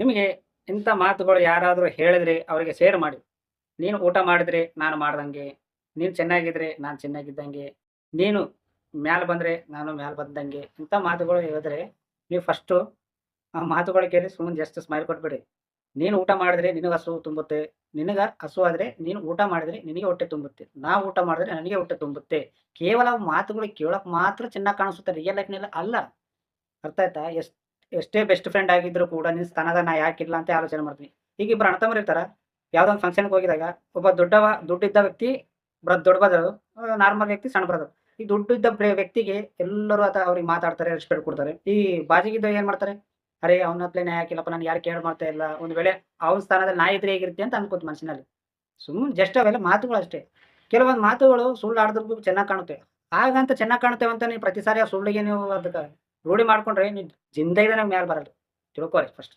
ನಿಮಗೆ ಇಂಥ ಮಾತುಗಳು ಯಾರಾದರೂ ಹೇಳಿದ್ರೆ ಅವರಿಗೆ ಶೇರ್ ಮಾಡಿ. ನೀನು ಊಟ ಮಾಡಿದ್ರೆ ನಾನು ಮಾಡ್ದಂಗೆ, ನೀನು ಚೆನ್ನಾಗಿದ್ರೆ ನಾನು ಚೆನ್ನಾಗಿದ್ದಂಗೆ, ನೀನು ಮ್ಯಾಲ್ ಬಂದ್ರೆ ನಾನು ಮ್ಯಾಲ್ ಬಂದಂಗೆ. ಇಂಥ ಮಾತುಗಳು ಹೇಳಿದ್ರೆ ನೀವು ಫಸ್ಟು ಆ ಮಾತುಗಳು ಕೇಳಿ ಸುಮ್ಮನೆ ಜಸ್ಟ್ ಸ್ಮೈಲ್ ಕೊಟ್ಬಿಡಿ. ನೀನು ಊಟ ಮಾಡಿದ್ರೆ ನಿನಗೆ ಹಸು ತುಂಬುತ್ತೆ. ನಿನಗೆ ಹಸುವಾದ್ರೆ ನೀನು ಊಟ ಮಾಡಿದ್ರೆ ನಿನಗೆ ಹೊಟ್ಟೆ ತುಂಬುತ್ತೆ. ನಾವು ಊಟ ಮಾಡಿದ್ರೆ ನನಗೆ ಹೊಟ್ಟೆ ತುಂಬುತ್ತೆ. ಕೇವಲ ಮಾತುಗಳು ಕೇಳೋಕೆ ಮಾತ್ರ ಚೆನ್ನಾಗಿ ಕಾಣಿಸುತ್ತೆ. ರಿಯಲ್ ಲೈಫ್‌ನಲ್ಲಿ ಅಲ್ಲ. ಅರ್ಥ ಆಯ್ತಾ? ಎಷ್ಟೇ ಬೆಸ್ಟ್ ಫ್ರೆಂಡ್ ಆಗಿದ್ರು ಕೂಡ ನಿನ್ನ ಸ್ಥಾನದ ನಾ ಯಾಕಿಲ್ಲ ಅಂತ ಆಲೋಚನೆ ಮಾಡ್ತೀನಿ. ಈಗ ಇಬ್ರು ಅಣ್ಣತಮ್ಮರು ಇರ್ತಾರ. ಯಾವುದೋ ಒಂದು ಫಂಕ್ಷನ್‌ಗೆ ಹೋಗಿದಾಗ ಒಬ್ಬ ದುಡ್ಡಿದ್ದ ವ್ಯಕ್ತಿ ದೊಡ್ಡ ಬ್ರದರು, ನಾರ್ಮಲ್ ವ್ಯಕ್ತಿ ಸಣ್ಣ ಬ್ರದರ್. ಈ ದುಡ್ಡಿದ್ದ ವ್ಯಕ್ತಿಗೆ ಎಲ್ಲರೂ ಅವ್ರಿಗೆ ಮಾತಾಡ್ತಾರೆ, ರೆಸ್ಪೆಕ್ಟ್ ಕೊಡ್ತಾರೆ. ಈ ಬಾಜಿಗಿದ್ದವ ಏನ್ ಮಾಡ್ತಾರೆ? ಅರೆ ಅವನ ಹತ್ಲೆ ನಾ ಯಾಕಿಲ್ಲಪ್ಪ, ನಾನು ಯಾರು ಕೇರ್ ಮಾಡ್ತಾ ಇಲ್ಲ. ಒಂದು ವೇಳೆ ಅವನ ಸ್ಥಾನದಲ್ಲಿ ನಾ ಇದ್ರೆ ಹೇಗಿರುತ್ತೆ ಅಂತ ಅನ್ಕೋತ ಮನಸ್ಸಿನಲ್ಲಿ. ಸುಮ್ಮನೆ ಜಸ್ಟ್ ಅವೆಲ್ಲ ಮಾತುಗಳಷ್ಟೇ. ಕೆಲವೊಂದು ಮಾತುಗಳು ಸುಳ್ಳು ಆಡಿದ್ರು ಚೆನ್ನಾಗಿ ಕಾಣುತ್ತೆ. ಹಾಗಂತ ಚೆನ್ನಾಗಿ ಕಾಣುತ್ತೇವೆ ಅಂತ ನೀವು ಪ್ರತಿ ಸಾರಿ ಆ ಸುಳ್ಳಿಗೆ ನೀವು ಅದಕ್ಕೆ ರೂಢಿ ಮಾಡ್ಕೊಂಡ್ರೆ ನೀವು ಜಿಂದಗಿನೇ ಮ್ಯಾಲ್ ಬರಲ್ಲ. ತಿಳ್ಕೊರಿ ಫಸ್ಟ್.